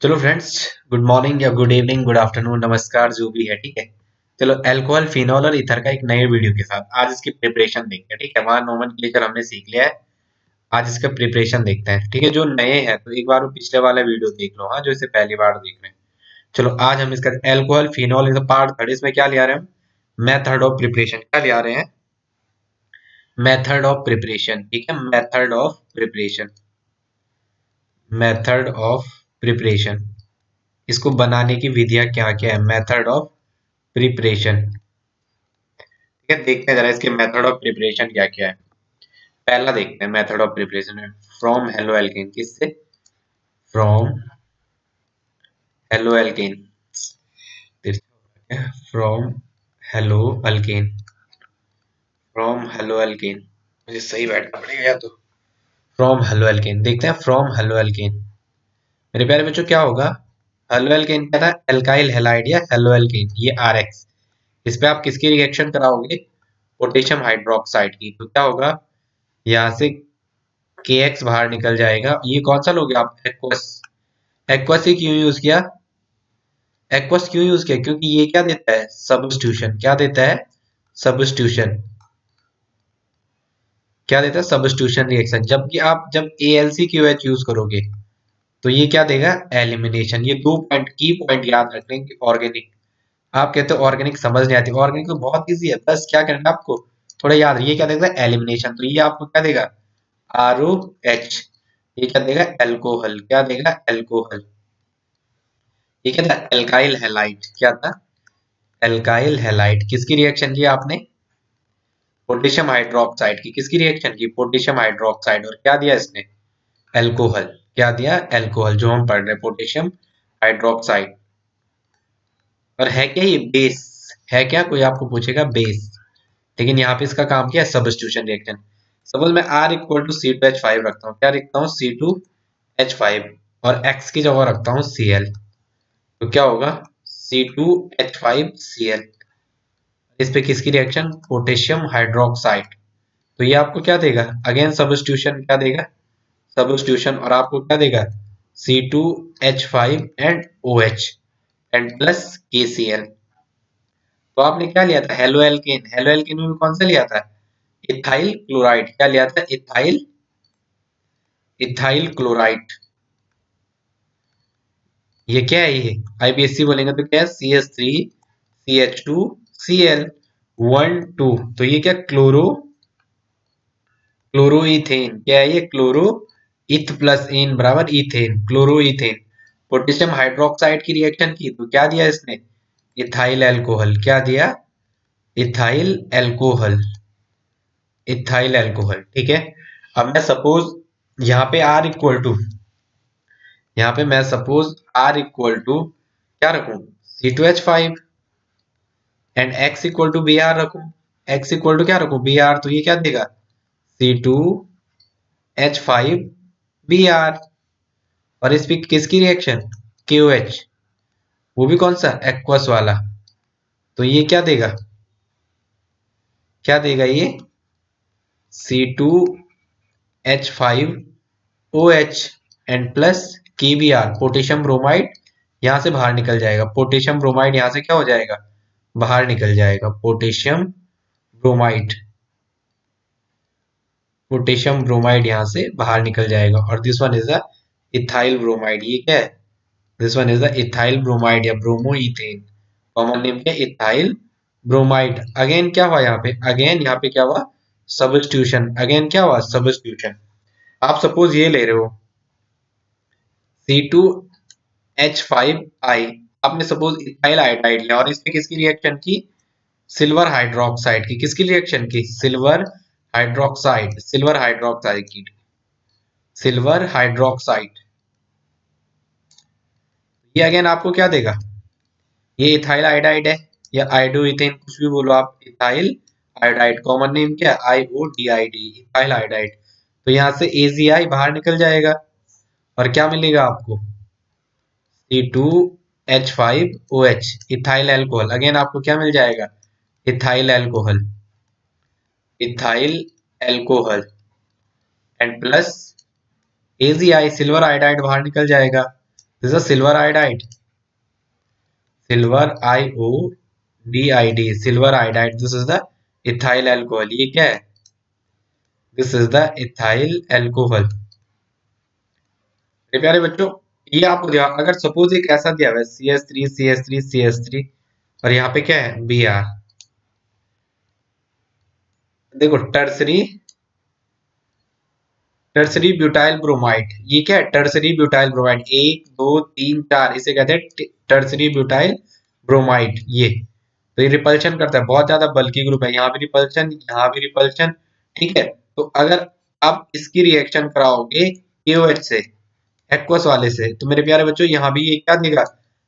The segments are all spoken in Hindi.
चलो फ्रेंड्स, गुड मॉर्निंग या गुड इवनिंग, गुड आफ्टरनून, नमस्कार, जो भी है, ठीक है। चलो अल्कोहल, फिनॉल और ईथर का एक नए वीडियो के साथ आज इसकी प्रिपरेशन देखते हैं, ठीक है। वहां नोमेनक्लेचर हमने सीख लिया है। आज इसका प्रिपरेशन देखते हैं, ठीक है। जो नए हैं तो एक बार वो पिछले वाला वीडियो देख लो, हाँ, जो इसे पहली बार देख रहे हैं। चलो आज हम इसका alcohol, phenol is part third, इसमें क्या ले आ रहे हैं हम? Method of preparation. क्या ले आ रहे हैं? मेथड ऑफ प्रिपरेशन, ठीक है। Method of preparation, method of preparation, इसको बनाने की विधियां क्या क्या है, मेथड ऑफ प्रिपरेशन। ठीक है, देखते हैं जरा इसके मेथड ऑफ प्रिपरेशन क्या क्या है। पहला देखते हैं मेथड ऑफ प्रिपरेशन है फ्रॉम हेलो एल्केन। किससे? From halo alkane. From hello alkane, from halo alkane. मुझे सही बैठना पड़ेगा या तो। फ्रॉम हेलो एल्केन देखते हैं। फ्रॉम हेलो एल्केन, मेरे प्यारे बच्चों, क्या होगा? हेलो एल्केन क्या था? एल्काइल हैलाइड या हेलो एल्केन, ये आर एक्स। इस पे आप किसकी रिएक्शन कराओगे? पोटेशियम हाइड्रोक्साइड की। तो क्या होगा? यहाँ से के एक्स बाहर निकल जाएगा। ये कौन सा लोगे आप? एक्वस। एक्वस ही क्यों यूज किया? एक्वस क्यों यूज किया? क्योंकि ये क्या देता है? सब्स्टिट्यूशन। क्या देता है? सब्स्टिट्यूशन। क्या देता है? Substitution reaction. जबकि आप जब AlCQH यूज करोगे तो ये क्या देगा? एलिमिनेशन। ये दो पॉइंट, की पॉइंट याद रखने की। ऑर्गेनिक, आप कहते हो ऑर्गेनिक समझ नहीं आती। ऑर्गेनिक तो बहुत इजी है, बस क्या करना है आपको, थोड़ा याद। ये क्या देगा? एलिमिनेशन। तो ये आपको क्या देगा? ROH। ये क्या देगा? एल्कोहल। क्या देगा? एल्कोहल। ये क्या था? Alkyl halide. क्या था? Alkyl halide. किसकी रिएक्शन की आपने? पोटेशियम हाइड्रोक्साइड की। किसकी रिएक्शन की? Potassium hydroxide. और क्या दिया इसने? एल्कोहल। क्या दिया? एल्कोहल, जो हम पढ़ रहे हैं, पोटेशियम हाइड्रोक्साइड। और है क्या ये? बेस है क्या? कोई आपको पूछेगा बेस, लेकिन यहाँ पे इसका काम क्या है? Substitution reaction. सपोज मैं R इक्वल टू C2H5 रखता हूँ। क्या रखता हूँ? C2H5। और X की जगह रखता हूँ Cl। तो क्या होगा? C2H5Cl। इस पे किसकी रिएक्शन? Potassium hydroxide. तो ये आपको क्या देगा? Again substitution. क्या देगा? सब्स्टिट्यूशन। और आपको क्या देगा? C2H5 and OH and plus KCl। तो आपने क्या लिया था? Halo alkane. हेलो एल्केन में भी कौन सा लिया था? Ethyl chloride. क्या लिया था? Ethyl, ethyl chloride. ये क्या है? ये IBSC बोलेंगे तो क्या है? CH3CH2Cl 1 2। तो ये क्या? क्लोरोइथेन। क्या है ये? क्लोरो, इथ प्लस इन बराबर इथेन, क्लोरोइथेन। पोटेशियम हाइड्रोक्साइड की रिएक्शन की तो क्या दिया इसने? Ethyl alcohol. क्या दिया? Ethyl alcohol, ethyl alcohol. ठीक है। अब मैं सपोज यहाँ पे R इक्वल टू, यहाँ पे मैं सपोज R इक्वल टू क्या रखूं? C2H5 and X equal to Br रखूं। X इक्वल टू क्या रखूं? Br। तो ये क्या देगा? C2H5Br। और इस पे किसकी रिएक्शन? KOH। वो भी कौन सा? एक्वस वाला। तो ये क्या देगा? क्या देगा ये? C2H5OH and plus KBr, potassium bromide. यहां से बाहर निकल जाएगा। पोटेशियम ब्रोमाइड यहां से क्या हो जाएगा? बाहर निकल जाएगा। पोटेशियम ब्रोमाइड, पोटेशियम ब्रोमाइड यहां से बाहर निकल जाएगा। और this one is the ethyl bromide. ये क्या है? This one is the ethyl bromide या ब्रोमो इथेन। कॉमन नेम क्या? Ethyl bromide. अगेन क्या हुआ यहाँ पे? अगेन यहाँ पे क्या हुआ? सब्स्टिट्यूशन। अगेन क्या हुआ? सब्स्टिट्यूशन। आप सपोज ये ले रहे हो C2H5I, आपने सपोज इथाइल आयोडाइड लिया और इसमें किसकी रिएक्शन की? सिल्वर हाइड्रोक्साइड की। किसकी रिएक्शन की? सिल्वर हाइड्रोक्साइड, सिल्वर हाइड्रोक्साइड की। Silver hydroxide. ये अगेन आपको क्या देगा? ये इथाइल आयोडाइड है या आयोडोइथेन, कुछ भी बोलो आप। Ethyl iodide. कॉमन नेम क्या है? IODID, ethyl iodide. तो यहाँ से AgI बाहर निकल जाएगा और क्या मिलेगा आपको? C2H5OH, ethyl alcohol. अगेन आपको क्या मिल जाएगा? Ethyl alcohol, ethyl alcohol and plus AgI, silver iodide बाहर निकल जाएगा। This is silver iodide, silver IODID, silver iodide. This is the ethyl alcohol. ये क्या है? This is the ethyl alcohol. मेरे प्यारे बच्चों, ये आपको दिया, अगर सपोज एक ऐसा दिया हुआ है CH3 CH3 CH3 और यहाँ पे क्या है Br, देखो टर्सरी टर्सरी ब्यूटाइल ब्रोमाइड, ये क्या है? टर्सरी ब्यूटाइल ब्रोमाइड, एक दो तीन चार, इसे कहते हैं टर्सरी ब्यूटाइल ब्रोमाइड। ये तो ये रिपल्शन करता है, बहुत ज्यादा बल्की ग्रुप है, यहाँ भी रिपल्शन, यहाँ भी रिपल्शन। ठीक है, तो अगर आप इसकी रिएक्शन कराओगे KOH से, एक्वस वाले से, तो मेरे प्यारे बच्चों यहाँ भी ये क्या देगा?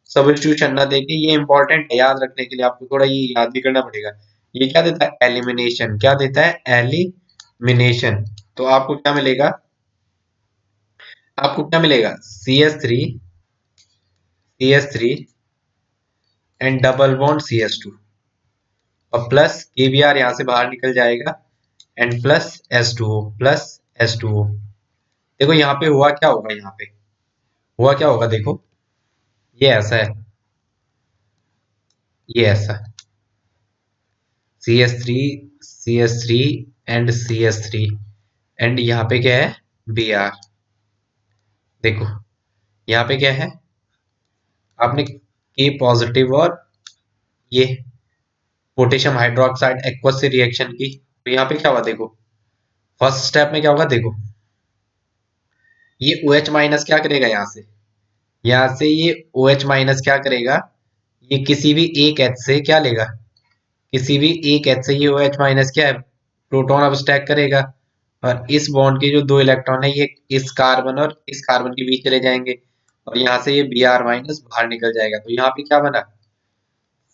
सब्स्टिट्यूशन ना देके, ये इंपॉर्टेंट है याद रखने के लिए, आपको थोड़ा ये याद भी करना पड़ेगा। ये क्या देता है? एलिमिनेशन। क्या देता है? एलिमिनेशन। तो आपको क्या मिलेगा? आपको क्या मिलेगा? CH3 and double bond CH2 और प्लस KBr यहाँ से बाहर निकल जाएगा and plus S2O, plus S2O। देखो यहाँ पे हुआ क्या होगा, यहाँ पे हुआ क्या होगा, देखो ये ऐसा है, ये ऐसा CH3 CH3 and CH3 and यहाँ पे क्या है? Br। देखो यहाँ पे क्या है? आपने K पॉजिटिव और ये पोटेशियम हाइड्रोक्साइड एक्वस से रिएक्शन की, तो यहाँ पे क्या हुआ? देखो फर्स्ट स्टेप में क्या होगा, देखो ये OH माइनस क्या करेगा, यहाँ से ये OH माइनस क्या करेगा? ये किसी भी एक H से क्या लेगा? किसी भी एक H से ये OH माइनस क्या है? प्रोटॉन अब स्टैक करेगा और इस बॉन्ड के जो दो इलेक्ट्रॉन है ये इस कार्बन और इस कार्बन के बीच चले जाएंगे और यहाँ से ये Br माइनस बाहर निकल जाएगा। तो यहाँ पे क्या बना?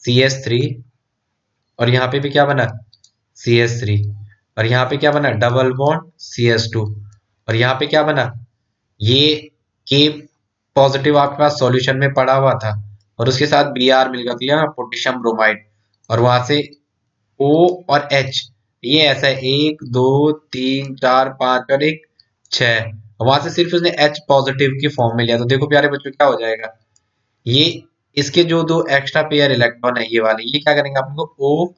CH3 और यहाँ पे भी क्या बना? CH3 और यहाँ पे क्या बना? डबल बॉन्ड CH2 और यहाँ पे क्या बना? ये K पॉजिटिव आपके पास सॉल्यूशन में पड़ा हुआ था और उसके साथ Br मिल गया, तो यहाँ पोटेशियम ब्रोमाइड और वहां से O और H, ये ऐसा है 1 2 3 4 5 और एक 6, वहां से सिर्फ उसने H पॉजिटिव की फॉर्म में लिया। तो देखो प्यारे बच्चों क्या हो जाएगा, ये इसके जो दो एक्स्ट्रा पेयर इलेक्ट्रॉन है ये वाले, ये क्या करेंगे, आपको O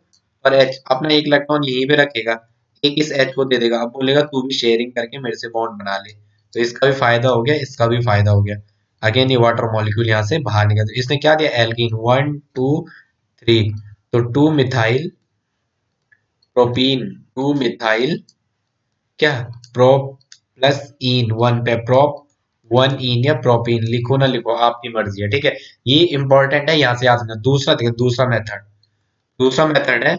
और H अपना एक इलेक्ट्रॉन यहीं पे रखेगा, एक इस H को दे देगा, अब बोलेगा तू भी शेयरिंग करके मेरे से बॉन्ड बना ले। तो इसका भी फायदा हो गया, इसका भी फायदा हो गया। अगेन ये वाटर मॉलिक्यूल यहाँ से बाहर निकल, तो इसने क्या दिया? एल्कीन 1 2 3, तो 2 मिथाइल प्रोपीन, 2 मिथाइल क्या? प्रोप प्लस इन, 1 पे प्रोप, 1 इन या प्रोपीन, लिखो ना लिखो आपकी मर्जी है। ठीक है, ये इंपॉर्टेंट है, यहाँ से याद रखना। दूसरा देखो, दूसरा मेथड है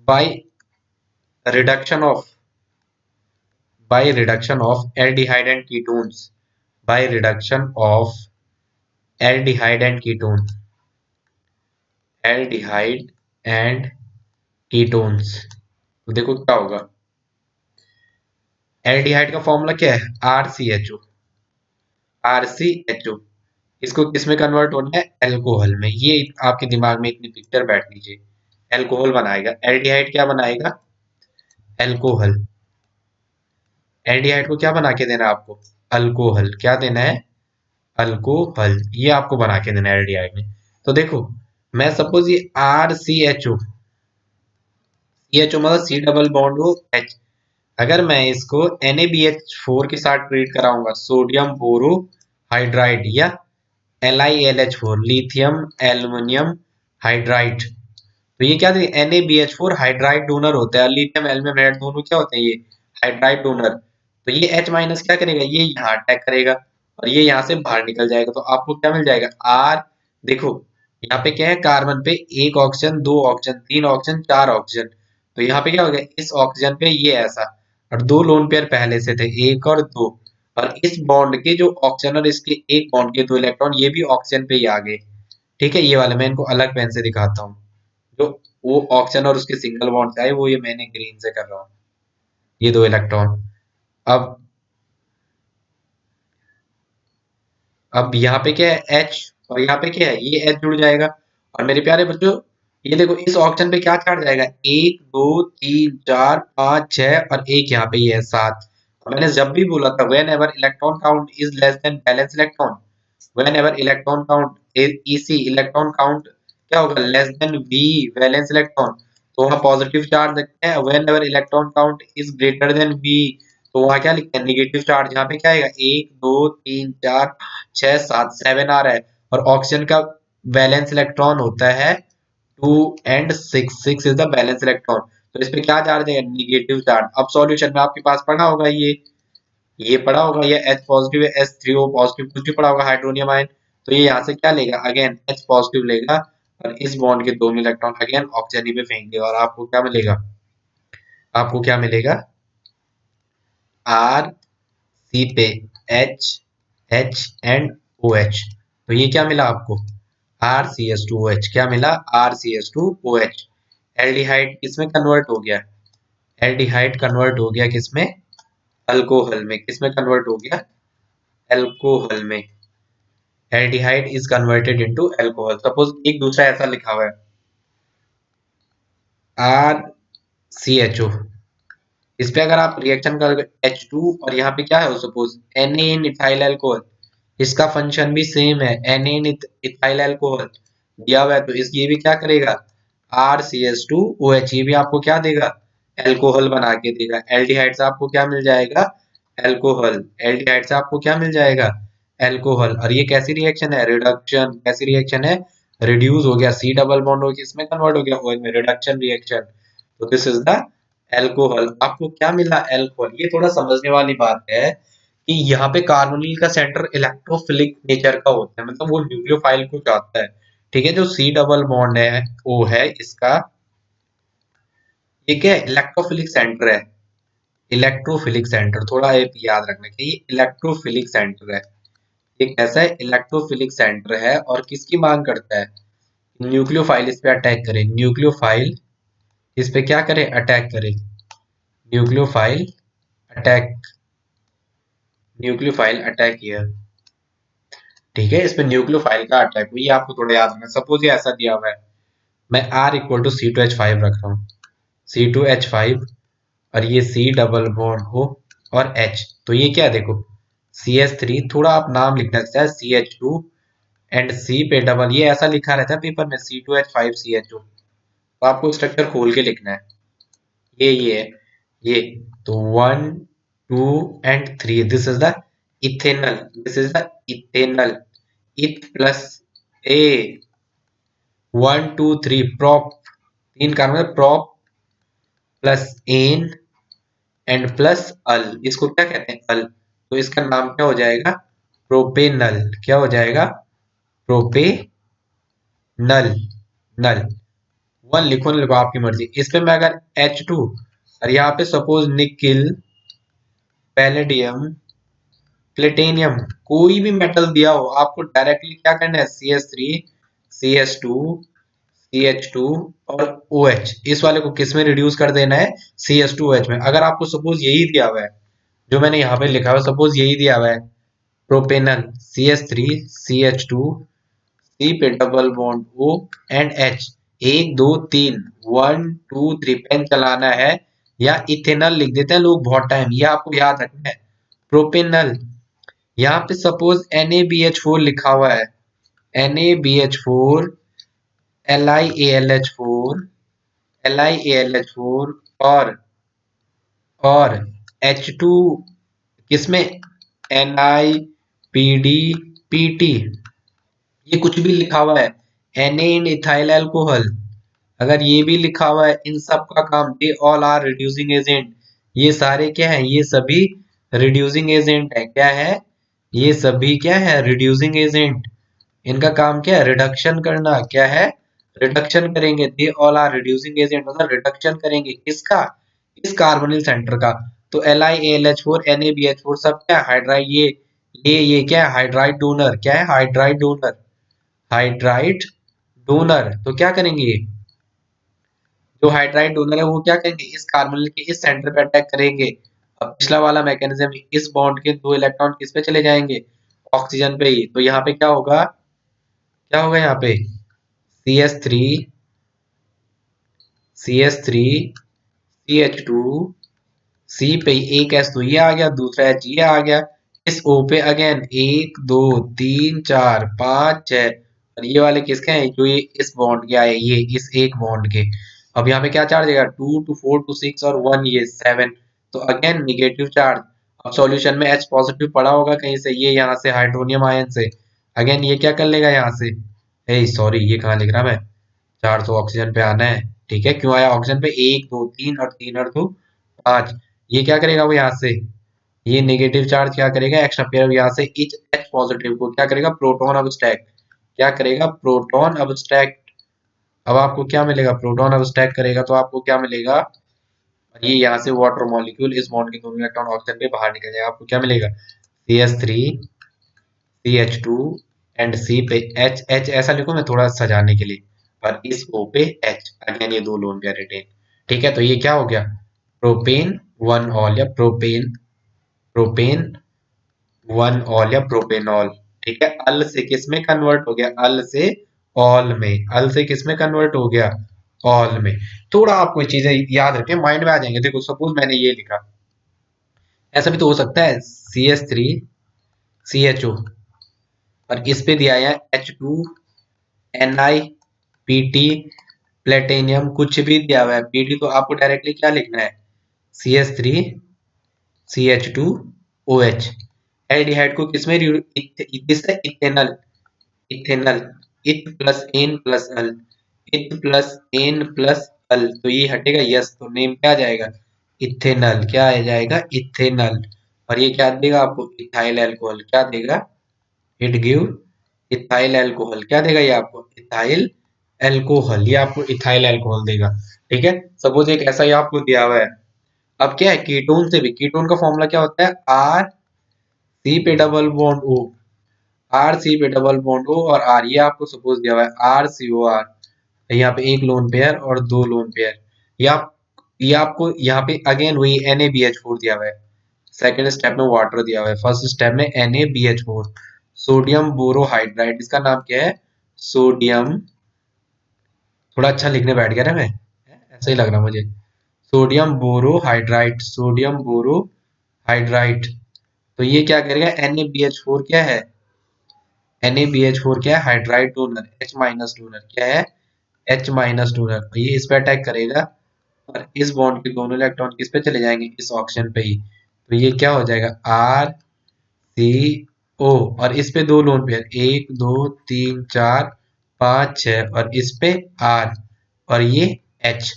by reduction of aldehyde and ketones, by reduction of aldehyde and ketone, aldehyde and ketones. तो देखो क्या होगा, एल्डिहाइड का फॉर्मूला क्या है? RCHO। इसको किस में कन्वर्ट होना है? एल्कोहल में। ये आपके दिमाग में इतनी पिक्चर बैठ लीजिए, एल्कोहल बनाएगा, एल्डिहाइड क्या बनाएगा? एल्कोहल। एल्डिहाइड को क्या बना के देना है आपको? अल्कोहल। क्या देना है? अल्कोहल। ये आपको बना के देना है एल्डिहाइड में। तो देखो मैं सपोज ये RCHO, CHO मतलब C डबल बॉन्ड हो H, अगर मैं इसको NaBH4 के साथ ट्रीट कराऊंगा, सोडियम बोरो हाइड्राइड, या LiLH4, लिथियम एल्युमिनियम हाइड्राइड, तो ये क्या थे? NaBH4 हाइड्राइड डोनर होता है, लिथियम एल्युमिनियम हाइड्राइड दोनों क्या होते हैं? ये हाइड्राइड डोनर। तो ये H माइनस क्या करेगा? ये यहाँ अटैक करेगा और ये यहाँ से बाहर निकल जाएगा, तो आपको क्या मिल जाएगा? R। देखो यहाँ पे क्या है, कार्बन पे एक ऑक्सीजन, दो ऑक्सीजन, तीन ऑक्सीजन, चार ऑक्सीजन, तो यहाँ पे क्या हो गया? इस ऑक्सीजन पे ये ऐसा और दो लोन पेयर पहले से थे, एक और दो, और इस बॉन्ड के जो ऑक्सीजन और इसके एक बॉन्ड के दो इलेक्ट्रॉन ये भी ऑक्सीजन पे ही आ गए। ठीक है, ये वाले मैं इनको अलग पेन से दिखाता हूँ, जो वो ऑक्सीजन और उसके सिंगल बॉन्ड से आए, वो ये मैंने ग्रीन से कर रहा हूँ, ये दो इलेक्ट्रॉन। अब यहाँ पे क्या है? H और यहाँ पे क्या है? ये H जुड़ जाएगा और मेरे प्यारे बच्चों ये देखो इस ऑक्सीजन पे क्या चार्ज जाएगा? 1 2 3 4 5 6 और एक यहाँ पे ये है 7, मैंने जब भी बोला था whenever electron count is less than balance electron, whenever electron count ईसी इलेक्ट्रॉन काउंट क्या होगा, less than we valence electron, तो वहाँ पॉजिटिव चार्ज लिखते हैं। Whenever electron count is greater than we, तो वहाँ क्या लिखते हैं, निगेटिव चार्ज। यहाँ पे क्या आएगा, 1 2 3 4 6 7 आ रहा है, और ऑक्सीजन का वैलेंस इलेक्ट्रॉन होता है 2 and 6, 6 is the balance electron. तो इस पे क्या चार्ज है, निगेटिव चार्ज। अब सॉल्यूशन में आपके पास पढ़ा होगा ये पढ़ा होगा, ये H पॉजिटिव है, H3O पॉजिटिव, कुछ भी पढ़ा होगा हाइड्रोनियम आयन। तो ये यहाँ से क्या लेगा, अगेन H पॉजिटिव लेगा, और इस बॉन्ड के दोनों इलेक्ट्रॉन अगेन ऑक्सीजन ही में फेंक देगा, और आपको क्या मिलेगा, आपको क्या मिलेगा, आर सी पे H H एंड OH। तो ये क्या मिला आपको, RCH2OH। क्या मिला, RCH2OH। एल्डिहाइड किसमें कन्वर्ट हो गया, एल्डिहाइड कन्वर्ट हो गया किसमें, अल्कोहल में। किसमें कन्वर्ट हो गया, एल्कोहल में। Aldehyde is converted into alcohol. Suppose एक दूसरा ऐसा लिखा हुआ है, RCHO, इस पे अगर आप रिएक्शन करोगे H2, और यहाँ पे क्या है, सपोज Na इथाइल अल्कोहल, इसका फंक्शन भी सेम है, Na इथाइल अल्कोहल दिया हुआ है, तो इस ये भी क्या करेगा, RCH2OH, ये भी आपको क्या देगा, अल्कोहल बना के देगा। एल्डिहाइड से आपको क्या मिल जाएगा, अल्कोहल। एल्डिहाइड से आपको क्या मिल जाएगा, अल्कोहल। और ये कैसी रिएक्शन है, रिडक्शन। कैसी रिएक्शन है, रिड्यूस हो गया, सी डबल बॉन्ड हो गया, इसमें कन्वर्ट हो गया OH में, रिडक्शन रिएक्शन। तो दिस इज द अल्कोहल। आपको क्या मिला, अल्कोहल। ये थोड़ा समझने वाली बात है कि यहाँ पे कार्बोनिल का सेंटर इलेक्ट्रोफिलिक नेचर का होता है, मतलब वो न्यूक्लियोफाइल को चाहता है। ठीक है, जो सी डबल बॉन्ड है वो है इसका, ये क्या है, इलेक्ट्रोफिलिक सेंटर है। इलेक्ट्रोफिलिक सेंटर थोड़ा ये याद रखना कि ये इलेक्ट्रोफिलिक सेंटर है। ये कैसा है, इलेक्ट्रोफिलिक सेंटर है, और किसकी मांग करता है, न्यूक्लियोफाइल इस पे अटैक करे। न्यूक्लियोफाइल इस पे क्या करे, अटैक करे। Nucleophile attack, nucleophile attack here. ठीक है, इस पे न्यूक्लियोफाइल का अटैक हुई, आपको थोड़ा याद रखना। सपोज ये ऐसा दिया हुआ है, मैं R इक्वल टू C2H5 रख रहा हूँ, C2H5, और ये C डबल बॉन्ड हो और H, तो ये क्या है देखो, CH3, थोड़ा आप नाम लिखना चाहते हैं CH2 एंड C पे डबल, ये ऐसा लिखा रहता है पेपर में C2H5CHO, तो आपको स्ट्रक्चर खोल के लिखना है। ये है ये, तो 1 2 and 3, this is the ethanal, this is the ethanal, eth plus a, 1 2 3 prop, 3 carbon, prop plus an and plus al, इसको क्या कहते हैं, अल। तो इसका नाम क्या हो जाएगा, प्रोपेनल। क्या हो जाएगा, प्रोपेनल। नल 1 लिखो ना लिखो आपकी मर्जी। इस पे मैं अगर H2, और यहाँ पे सपोज निकिल, पैलेडियम, प्लेटेनियम, कोई भी मेटल दिया हो, आपको डायरेक्टली क्या करना है, CH3 CH2 CH2 और OH, इस वाले को किस में रिड्यूस कर देना है, CH2OH में। अगर आपको सपोज यही दिया हुआ है, जो मैंने यहाँ पे लिखा हुआ है, सपोज यही दिया हुआ है, प्रोपेनल CH3 CH2 C पे double bond O and H, 1 2 3, 1 2 3, pen चलाना है, या इथेनल लिख देते हैं लोग बहुत टाइम, ये आपको याद रखना है, प्रोपेनल। यहाँ पे सपोज NaBH4 लिखा हुआ है, NaBH4 LiAlH4 LiAlH4, और H2 किसमें, NiPdPt, ये कुछ भी लिखा हुआ है, Na इन इथाइल अल्कोहल, अगर ये भी लिखा हुआ है, इन सब का काम, they all are reducing agent. ये सारे क्या है, ये सभी रिड्यूसिंग एजेंट है। क्या है, ये सभी क्या है, रिड्यूसिंग एजेंट। इनका काम क्या है, रिडक्शन करना। क्या है, रिडक्शन करेंगे। They all are reducing agent, मतलब रिडक्शन करेंगे किसका, इस कार्बोनिल सेंटर का। तो LiAlH4 NaBH4 सब क्या है, हाइड्राइड, ये क्या है, हाइड्राइड डोनर। क्या है, हाइड्राइड डोनर, हाइड्राइड डोनर। तो क्या करेंगे, जो हाइड्राइड डोनर है वो क्या करेंगे, इस कार्बोनिल के इस सेंटर पे अटैक करेंगे। अब पिछला वाला मैकेनिज्म, इस बॉन्ड के 2 इलेक्ट्रॉन किस पे चले जाएंगे, ऑक्सीजन पे ही। तो यहाँ पे क्या होगा, क्या होगा यहाँ पे, CH3 CH3 CH2 सी पे एक एस तो ये आ गया, दूसरा एच ये आ गया। इस ओ पे अगेन एक दो तीन चार पाँच छह, और ये वाले किसके हैं, जो ये इस बॉन्ड के आए, ये इस एक बॉन्ड के। अब यहाँ पे क्या चार्ज आएगा, 2 2 4 2 6 और 1 ये 7, तो अगेन निगेटिव चार्ज। अब सॉल्यूशन में एच पॉजिटिव पड़ा होगा कहीं से, ये यहाँ से हाइड्रोनियम आयन से, अगेन ये क्या कर लेगा यहाँ से, ए सॉरी ये कहाँ लिख रहा मैं, चार तो ऑक्सीजन पे आना है, ठीक है, क्यों आया ऑक्सीजन पे, एक दो तीन और तीन और दो पांच, ये क्या करेगा वो यहाँ से, ये नेगेटिव चार्ज क्या करेगा, एक्स्ट्रा पेयर यहाँ से इच एच पॉजिटिव को क्या करेगा, प्रोटॉन अबस्ट्रैक्ट, क्या करेगा, प्रोटॉन अबस्ट्रैक्ट। अब आपको क्या मिलेगा, प्रोटॉन अबस्ट्रैक्ट करेगा तो आपको क्या मिलेगा, ये यहाँ से वाटर मॉलिक्यूल इस बॉन्ड के दोनों इलेक्ट्रॉन ऑक्सीजन पे बाहर निकल जाएगा, आपको क्या मिलेगा, CH3 CH2 एंड सी पे एच, एच ऐसा लिखो मैं थोड़ा सजाने के लिए, और इस ओ पे एच, अगेन ये दो लोन पेयर रिटेन। ठीक है, तो ये क्या हो गया, प्रोपेन वन ऑल या प्रोपेन, प्रोपेन वन ऑल या प्रोपेनॉल। ठीक है, अल से किस में कन्वर्ट हो गया, अल से ऑल में, अल से किस में कन्वर्ट हो गया, ऑल में। थोड़ा आपको ये चीजें याद रखें, माइंड में आ जाएंगे। देखो सपोज मैंने ये लिखा, ऐसा भी तो हो सकता है, CH3 CHO, और इस पे दिया है H2NiPt प्लेटिनियम, कुछ भी दिया हुआ है Pt, तो आपको डायरेक्टली क्या लिखना है, CH3CH2OH। एल्डिहाइड को किसमें किससे, इथेनल, इथेनल, इत प्लस एन प्लस अल, इत प्लस एन प्लस अल, तो ये हटेगा यस, तो नेम क्या आ जाएगा, इथेनल, क्या आ जाएगा, इथेनल। और ये क्या देगा आपको, इथाइल अल्कोहल, क्या देगा, इट गिव इथाइल अल्कोहल, क्या देगा ये आपको, इथाइल अल्कोहल, ये आपको इथाइल अल्कोहल देगा। ठीक है, सपोज एक ऐसा ही आपको दिया हुआ है। अब क्या है, कीटोन से भी, कीटोन का फॉर्मूला क्या होता है, आर सी पे double bond O, R C पे डबल बॉन्ड ओ और आर, ये आपको सपोज दिया हुआ है आर सी ओ आर, यहाँ पे एक लोन पेयर और दो लोन पेयर, या ये आपको यहाँ पे अगेन वही NaBH4 दिया हुआ है, सेकेंड स्टेप में वाटर दिया हुआ है, फर्स्ट स्टेप में NaBH4, सोडियम बोरोहाइड्राइड, इसका नाम क्या है, सोडियम, थोड़ा अच्छा लिखने बैठ गया ना मैं, ऐसा ही लग रहा मुझे, सोडियम बोरोहाइड्राइड, सोडियम बोरोहाइड्राइड। तो ये क्या करेगा, NaBH4 क्या है, NaBH4 क्या है, hydride donor, H minus donor, क्या है, H माइनस डोनर, तो ये इस पे अटैक करेगा, और इस बॉन्ड के दोनों इलेक्ट्रॉन किस पे चले जाएंगे, इस ऑक्सीजन पे ही, तो ये क्या हो जाएगा, RCO, और इस पे दो लोन पेयर, एक दो तीन चार पाँच छह, और इस पे R, और ये H।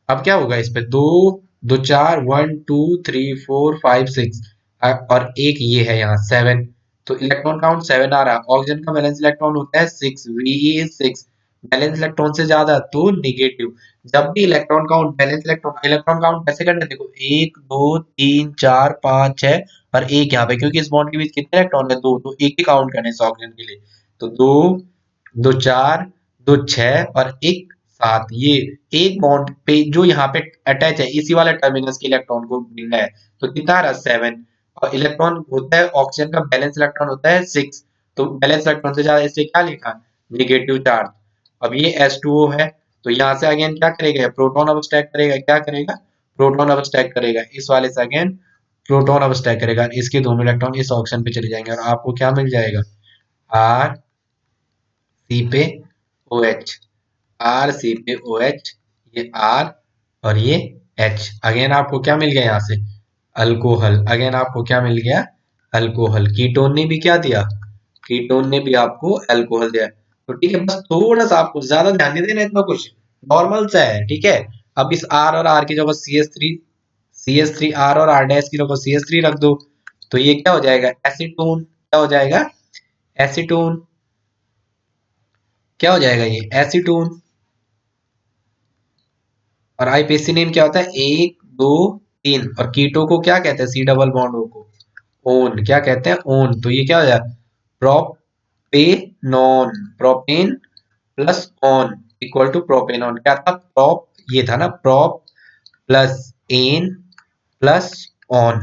अब क्या होगा, इस पे दो दो चार, 1 2 3 4 5 6, और एक ये है यहाँ 7, तो इलेक्ट्रॉन काउंट 7 आ रहा है। ऑक्सीजन का बैलेंस इलेक्ट्रॉन होता है 6, Ve इज 6, बैलेंस इलेक्ट्रॉन से ज्यादा तो निगेटिव। जब भी electron count, balance electron, electron count कैसे करना है, देखो 1 2 3 4 5 6, और एक यहाँ पे, क्योंकि इस बॉन्ड के बीच कितने इलेक्ट्रॉन है, दो, तो एक ही काउंट करना है इस ऑक्सीजन के लिए, तो दो दो चार दो छह और एक सात, ये एक बॉन्ड पे जो यहाँ पे अटैच है, इसी वाले टर्मिनस के इलेक्ट्रॉन को मिलना है, तो कितना आ रहा है 7, और इलेक्ट्रॉन होता है ऑक्सीजन का बैलेंस इलेक्ट्रॉन होता है 6, तो बैलेंस इलेक्ट्रॉन से ज्यादा, इससे क्या लिखा, निगेटिव चार्ज। अब ये H2O है, तो यहाँ से अगेन क्या करेगा, प्रोटॉन अब स्टैक करेगा, क्या करेगा, प्रोटॉन अब स्टैक करेगा, इस वाले से अगेन प्रोटॉन अब स्टैक करेगा, इसके दोनों इलेक्ट्रॉन इस ऑक्सीजन पे चले जाएंगे, और आपको क्या मिल जाएगा, आर सी पे ओ एच, आर सी पे ओ एच, ये आर और ये एच, अगेन आपको क्या मिल गया यहाँ से, अल्कोहल, अगेन आपको क्या मिल गया, अल्कोहल। कीटोन ने भी क्या दिया, कीटोन ने भी आपको अल्कोहल दिया, तो ठीक है, बस थोड़ा सा आपको ज्यादा ध्यान नहीं देना, इतना कुछ नॉर्मल सा है। ठीक है, अब इस आर और आर की जगह सी एस थ्री आर और आर डैश की जगह CH3 रख दो, तो ये क्या हो जाएगा, एसीटोन, क्या हो जाएगा, एसीटोन, क्या हो जाएगा ये, एसीटोन। और आईपीएससी नेम क्या होता है, एक दो तीन, और कीटो को क्या कहते हैं, सी डबल बॉन्ड ओ को ओन, क्या कहते हैं, ओन, तो ये क्या हो जाए, propanone, propane plus on equal to propanone, क्या था, प्रोप, ये था ना, prop plus N plus on,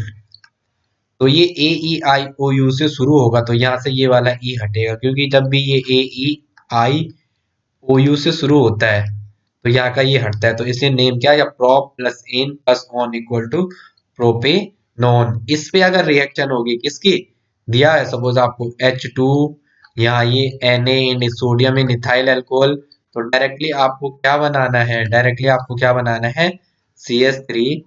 तो ये AeIOU से शुरू होगा, तो यहाँ से ये वाला ई हटेगा, क्योंकि जब भी ये AeIOU से शुरू होता है तो यहाँ का ये हटता है, तो इसलिए नेम क्या है, prop plus N plus on equal to propanone. इस पे अगर रिएक्शन होगी किसकी, दिया है सपोज आपको H2, यहाँ ये Na सोडियम इन इथाइल अल्कोहल, तो डायरेक्टली आपको क्या बनाना है, डायरेक्टली आपको क्या बनाना है, CH3,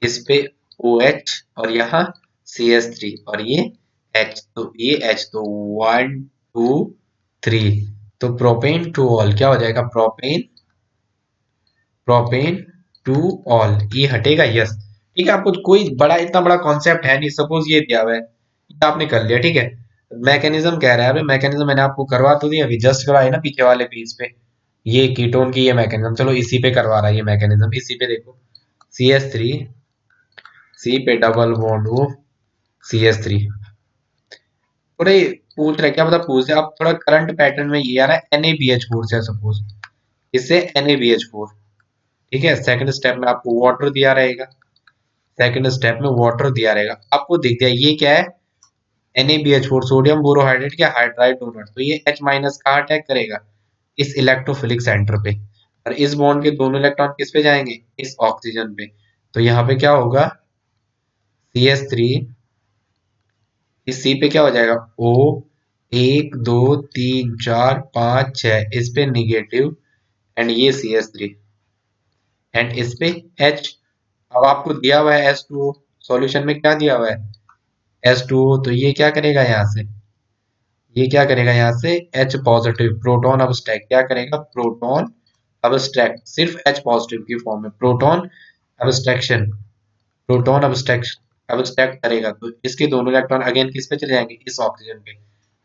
इस पे OH और यहाँ CH3 और ये H, तो ये H, तो 1 2 3, तो प्रोपेन टू ऑल क्या हो जाएगा, प्रोपेन, प्रोपेन टू ऑल, ये हटेगा, यस। ठीक है, आपको कोई बड़ा इतना बड़ा कॉन्सेप्ट है नहीं, सपोज ये दिया हुआ है, ये आपने कर लिया, ठीक है। मैकेनिज्म कह रहा है, मैकेनिज्म मैंने आपको करवा तो दिया, अभी जस्ट कराया ना पीछे वाले पेज पे, ये कीटोन की ये मैकेनिज्म, चलो इसी पे करवा रहा है ये मैकेनिज्म, इसी पे देखो, CH3, C पे डबल बॉन्ड O, CH3, थोड़े पूछ रहे, क्या पता पूछ रहे, अब थोड़ा करंट पैटर्न में ये आ रहा है NaBH4 से, सपोज इससे NaBH4, ठीक है। सेकंड स्टेप में आपको वाटर दिया रहेगा, सेकंड स्टेप में वाटर दिया रहेगा, आपको दिख दिया ये क्या है, NaBH4 सोडियम बोरोहाइड्रेट क्या हाइड्राइड डोनर, तो ये H माइनस कहाँ अटैक करेगा, इस इलेक्ट्रोफिलिक सेंटर पे, और इस बॉन्ड के दोनों इलेक्ट्रॉन किस पे जाएंगे, इस ऑक्सीजन पे, तो यहाँ पे क्या होगा, CH3, इस C पे क्या हो जाएगा, O, 1 2 3 4 5 6, इस पे निगेटिव, एंड ये CH3, एंड इस पे H, अब आपको दिया हुआ है H2O, सॉल्यूशन में क्या दिया हुआ है, H2O, तो ये क्या करेगा यहाँ से, ये क्या करेगा यहाँ से, H पॉजिटिव प्रोटॉन अबस्ट्रैक्ट, क्या करेगा, प्रोटॉन अबस्ट्रैक्ट, सिर्फ H पॉजिटिव की फॉर्म में, प्रोटॉन अबस्ट्रैक्शन, प्रोटॉन अबस्ट्रैक्ट अबस्ट्रैक्ट करेगा, तो इसके दोनों इलेक्ट्रॉन अगेन किस पे चले जाएंगे, इस ऑक्सीजन पे,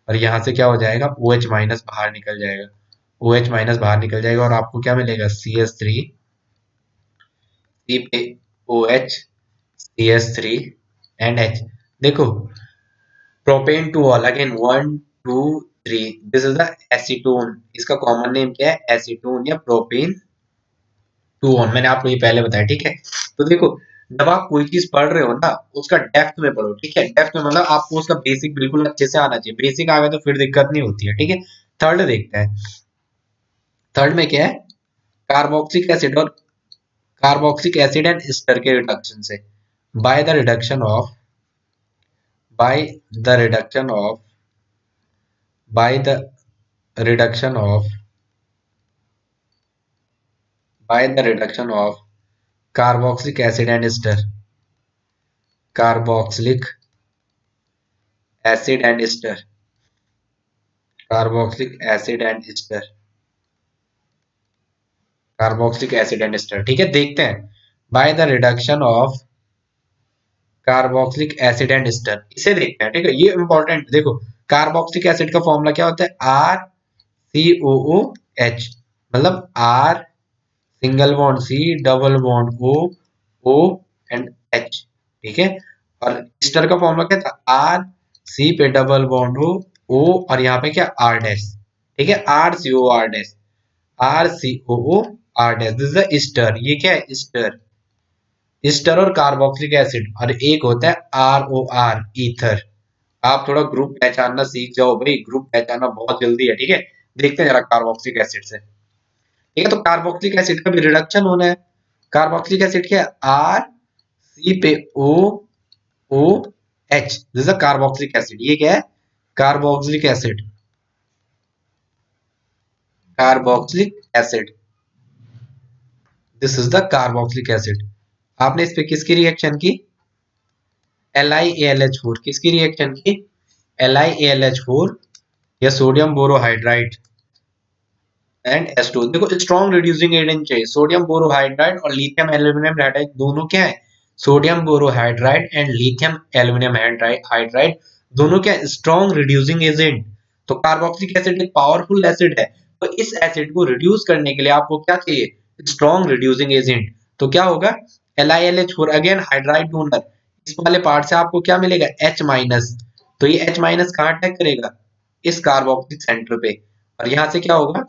और यहाँ से क्या हो जाएगा, OH माइनस बाहर निकल जाएगा, OH माइनस बाहर निकल जाएगा, और आपको क्या मिलेगा, CH3, C पे OH, CH3 एंड H, देखो propane two all, again 1 2 3, this is the acetone, इसका कॉमन नेम क्या है, एसीटोन या प्रोपेन टू ऑन, मैंने आपको ये पहले बताया, ठीक है। तो देखो, जब आप कोई चीज पढ़ रहे हो ना, उसका डेप्थ में पढ़ो, ठीक है, डेप्थ में मतलब आपको उसका बेसिक बिल्कुल अच्छे से आना चाहिए, बेसिक आ गया तो फिर दिक्कत नहीं होती है, ठीक है। थर्ड देखते हैं, थर्ड में क्या है, कार्बोक्सिक एसिड और कार्बोक्सिक एसिड एंड एस्टर के रिडक्शन से, by the reduction of, by the reduction of, by the reduction of, by the reduction of carboxylic acid and ester, carboxylic acid and ester, carboxylic acid and ester, carboxylic acid and ester, ठीक है। देखते हैं, by the reduction of carboxylic acid and ester, इसे देखते हैं, ठीक है, ये इंपॉर्टेंट, देखो कार्बोक्सिलिक एसिड का फॉर्मूला क्या होता है, RCOOH, मतलब R single bond C, double bond O and H, ठीक है। और एस्टर का फॉर्मूला क्या था, R C पे डबल बॉन्ड O और यहाँ पे क्या R डैश, ठीक है, RCOR dash, RCOOR dash, this is the ester, ये क्या है, एस्टर, एस्टर और कार्बोक्सिलिक एसिड, और एक होता है ROR ईथर। आप थोड़ा ग्रुप पहचानना सीख जाओ भाई, ग्रुप पहचानना बहुत जल्दी है, ठीक है। देखते हैं जरा कार्बोक्सिलिक एसिड से, ठीक है, तो कार्बोक्सिलिक एसिड का भी रिडक्शन होना है, कार्बोक्सिलिक एसिड क्या है, R C पे OH, this is carboxylic acid, ये क्या है, carboxylic acid, carboxylic acid, this is the carboxylic acid. आपने इस पे किसकी रिएक्शन की, LiAlH4, किसकी रिएक्शन की, LiAlH4 या सोडियम बोरोहाइड्राइड एंड H2, देखो स्ट्रॉन्ग रिड्यूसिंग एजेंट चाहिए, सोडियम बोरोहाइड्राइड और लिथियम एल्यूमिनियम हाइड्राइड दोनों क्या है, sodium borohydride and lithium aluminium hydride दोनों क्या है, स्ट्रॉन्ग रिड्यूसिंग एजेंट। तो कार्बोक्सिलिक एसिड एक पावरफुल एसिड है, तो इस एसिड को रिड्यूस करने के लिए आपको क्या चाहिए, स्ट्रॉन्ग रिड्यूसिंग एजेंट, तो क्या होगा, LiLH4 अगेन हाइड्राइड डोनर, इस वाले पार्ट से आपको क्या मिलेगा, H माइनस, तो ये H माइनस कहाँ अटैक करेगा, इस कार्बोक्सिलिक सेंटर पे, और यहाँ से क्या होगा,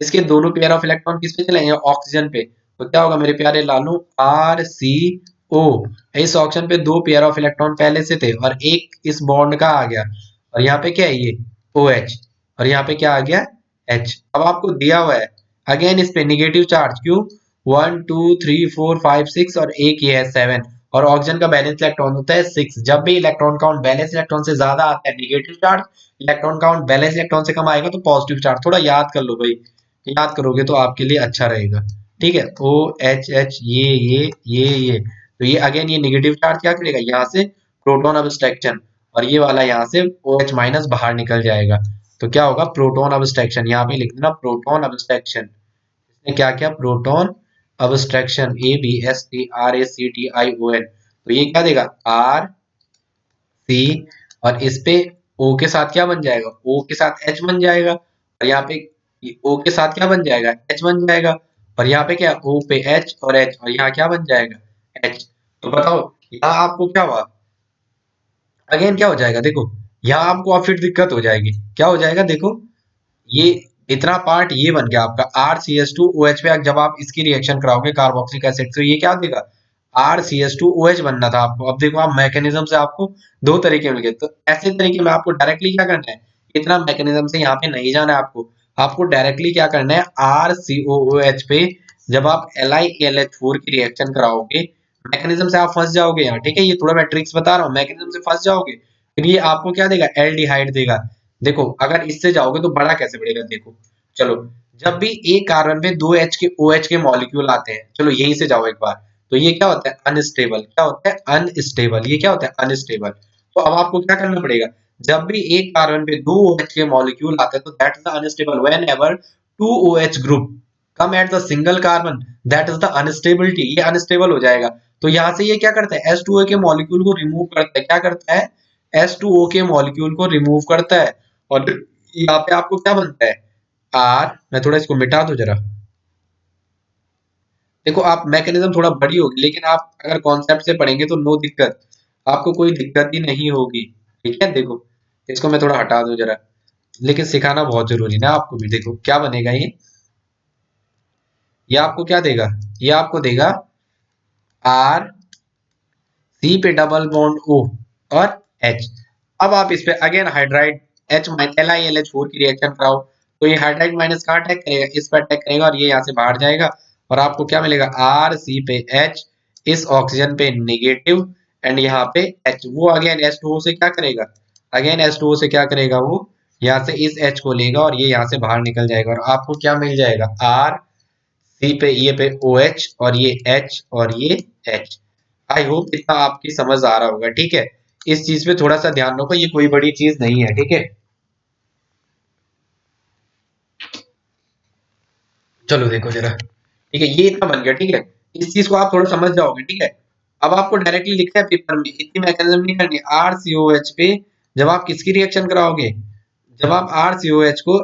इसके दोनों पेयर ऑफ इलेक्ट्रॉन किस पे चलेंगे, ऑक्सीजन पे, तो क्या होगा मेरे प्यारे लालू, RCO, इस ऑक्सीजन पे दो पेयर ऑफ इलेक्ट्रॉन पहले से थे और एक इस बॉन्ड का आ गया, और यहाँ पे क्या है ये OH, और यहाँ पे क्या आ गया H। अब आपको दिया हुआ है अगेन इस पे निगेटिव चार्ज, क्यों, 1 2 3 4 5 6 और एक ये है 7 और ऑक्सीजन का बैलेंस इलेक्ट्रॉन होता है 6। जब भी इलेक्ट्रॉन काउंट बैलेंस इलेक्ट्रॉन से ज्यादा आता है negative charge, electron count balance electron से कम आएगा तो पॉजिटिव चार्ज। थोड़ा याद कर लो भाई, याद करोगे तो आपके लिए अच्छा रहेगा। ठीक है, ओ एच एच ये तो ये अगेन ये नेगेटिव चार्ज क्या करेगा, यहाँ से प्रोटॉन अब्स्ट्रक्शन, और ये वाला यहाँ से ओ एच माइनस बाहर निकल जाएगा। तो क्या होगा, प्रोटॉन अब्स्ट्रक्शन। यहाँ पे लिख देना प्रोटॉन अब्स्ट्रक्शन। इसने क्या किया, प्रोटॉन अब्स्ट्रक्शन, ABSTRACTION। तो ये क्या देगा, आर सी, और इस पे ओ के साथ क्या बन जाएगा, ओ के साथ एच बन जाएगा, और यहाँ पे ओ के साथ क्या बन जाएगा, एच बन जाएगा, और यहाँ पे क्या, ओ पे एच और एच, और यहाँ क्या बन जाएगा, एच। तो बताओ यहाँ आपको क्या हुआ, अगेन क्या हो जाएगा, देखो यहाँ आपको अब फिर दिक्कत हो जाएगी। क्या हो जाएगा, देखो ये इतना पार्ट ये बन गया आपका RCH2OH पे। जब आप इसकी रिएक्शन कराओगे कार्बोक्सिलिक एसिड से, ये क्या देगा, RCH2OH बनना था आपको। अब देखो आप मैकेनिज्म से आपको दो तरीके मिल गए। तो ऐसे तरीके में आपको डायरेक्टली क्या करना है, इतना मैकेनिज्म से यहाँ पे नहीं जाना है आपको। आपको डायरेक्टली क्या करना है, RCOOH पे जब आप LiAlH4 की रिएक्शन कराओगे, मैकेनिज्म से आप फंस जाओगे यहाँ। ठीक है, ये थोड़ा मैं ट्रिक्स बता रहा हूँ, मैकेनिज्म से फंस जाओगे फिर ये आपको क्या देगा, एल्डिहाइड देगा। देखो अगर इससे जाओगे तो बड़ा कैसे बढ़ेगा, देखो चलो, जब भी एक कार्बन पे दो एच के ओ एच के मॉलिक्यूल आते हैं, चलो यहीं से जाओ एक बार, तो ये क्या होता है, अनस्टेबल। क्या होता है, अनस्टेबल। ये क्या होता है, अनस्टेबल। तो अब आपको क्या करना पड़ेगा, जब भी एक कार्बन पे दो ओ एच के मॉलिक्यूल आते हैं तो that is the unstable. Whenever two O H group come at the single carbon, that is the unstability. ये अनस्टेबल हो जाएगा। तो यहाँ से ये क्या करता है, H2O के मॉलिक्यूल को रिमूव करता है। क्या करता है, H2O के मॉलिक्यूल को रिमूव करता है। और यहाँ पे आपको क्या बनता है, आर। मैं थोड़ा इसको मिटा दूं जरा। देखो आप मैकेनिज्म थोड़ा बड़ी होगी, लेकिन आप अगर कॉन्सेप्ट से पढ़ेंगे तो नो दिक्कत, आपको कोई दिक्कत ही नहीं होगी। ठीक है, देखो इसको मैं थोड़ा हटा दूं जरा, लेकिन सिखाना बहुत जरूरी ना आपको भी। देखो क्या बनेगा ये आपको क्या देगा, ये आपको देगा आर सी पे डबल बॉन्ड ओ और एच। अब आप इस पे अगेन हाइड्राइड एच LiLH4 की रिएक्शन कराओ, तो ये हाइड्राइड माइनस कहाँ अटैक करेगा, इस पर अटैक करेगा, और ये यहाँ से बाहर जाएगा, और आपको क्या मिलेगा, आर सी पे एच, इस ऑक्सीजन पे नेगेटिव, एंड यहाँ पे एच। वो अगेन H2O से क्या करेगा, अगेन H2O से क्या करेगा, वो यहाँ से इस एच को लेगा और ये यहाँ से बाहर निकल जाएगा, और आपको क्या मिल जाएगा, आर सी पे ये पे ओ एच, और ये एच और ये एच। आई होप इतना आपकी समझ आ रहा होगा। ठीक है, इस चीज पे थोड़ा सा ध्यान रखो, ये कोई बड़ी चीज नहीं है। ठीक है, चलो देखो जरा। ठीक है, ये इतना बन गया। ठीक है, इस चीज को आप थोड़ा समझ जाओगे। ठीक है, अब आपको डायरेक्टली लिखना है पेपर में, इतनी मैकेनिज्म नहीं करनी। आर सी ओ एच पे जब आप किसकी रिएक्शन कराओगे, जब आप आर सी ओ एच को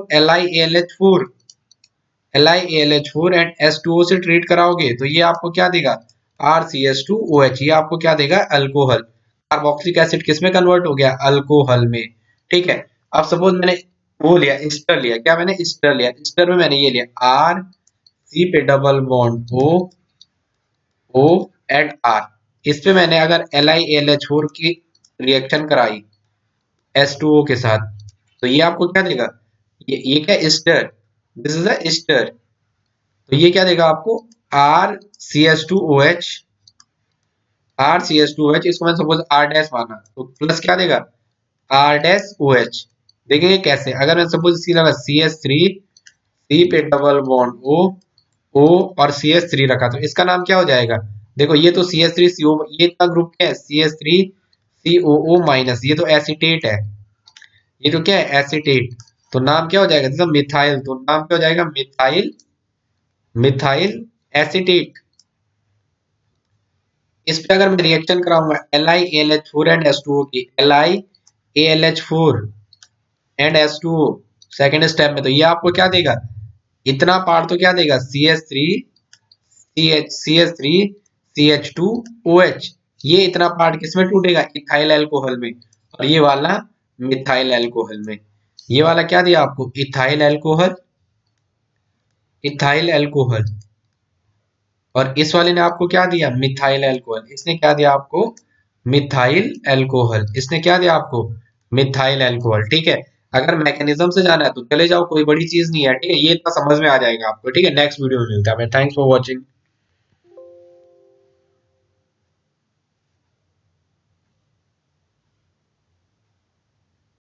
LiAlH4 एंड H2O से ट्रीट कराओगे, तो ये आपको क्या देगा, RCH2OH। ये आपको क्या देगा, अल्कोहल। कार्बोक्सिलिक एसिड किस में कन्वर्ट हो गया, अल्कोहल में। ठीक है, अब सपोज मैंने वो लिया, एस्टर लिया, क्या मैंने एस्टर लिया, एस्टर में मैंने ये लिया आर सी पे double bond O O and R. इस पे मैंने अगर LiAlH4 की रिएक्शन कराई H2O के साथ, तो ये आपको क्या देगा, ये क्या ester, this is a ester. तो ये क्या देगा आपको, R C H two O H, R C H two O H, इसको मैं सपोज आर डैश माना, तो प्लस क्या देगा, आर डैश ओ एच। देखिए कैसे, अगर मैं सपोज इसकी लगा सी एच थ्री, सी पे डबल बॉन्ड ओ ओ और सी एच थ्री रखा, तो इसका नाम क्या हो जाएगा, देखो ये तो सी एच थ्री सी ओ, ये इतना ग्रुप क्या है, सी एच थ्री सी ओ ओ माइनस, ये तो एसिटेट है, ये तो क्या है, एसिटेट। तो नाम क्या हो जाएगा, जैसे मिथाइल, तो नाम क्या हो जाएगा, मिथाइल, मिथाइल एसिटेट। इस पे अगर मैं रिएक्शन कराऊंगा LiAlH4 एंड H2O की, LiAlH4 and H2O second step में, तो ये आपको क्या देगा, इतना पार्ट तो क्या देगा, CH3 CH3 CH2OH। ये इतना पार्ट किसमें टूटेगा, इथाइल अल्कोहल में, और ये वाला मिथाइल अल्कोहल में। ये वाला क्या दिया आपको, इथाइल अल्कोहल, इथाइल अल्कोहल, और इस वाले ने आपको क्या दिया, मिथाइल अल्कोहल। इसने क्या दिया आपको, मिथाइल अल्कोहल। इसने क्या दिया आपको, मिथाइल अल्कोहल। ठीक है, अगर मैकेनिज्म से जाना है तो चले जाओ, कोई बड़ी चीज नहीं है। ठीक है, ये इतना समझ में आ जाएगा आपको। ठीक है, नेक्स्ट वीडियो में मिलता है। Thanks for watching.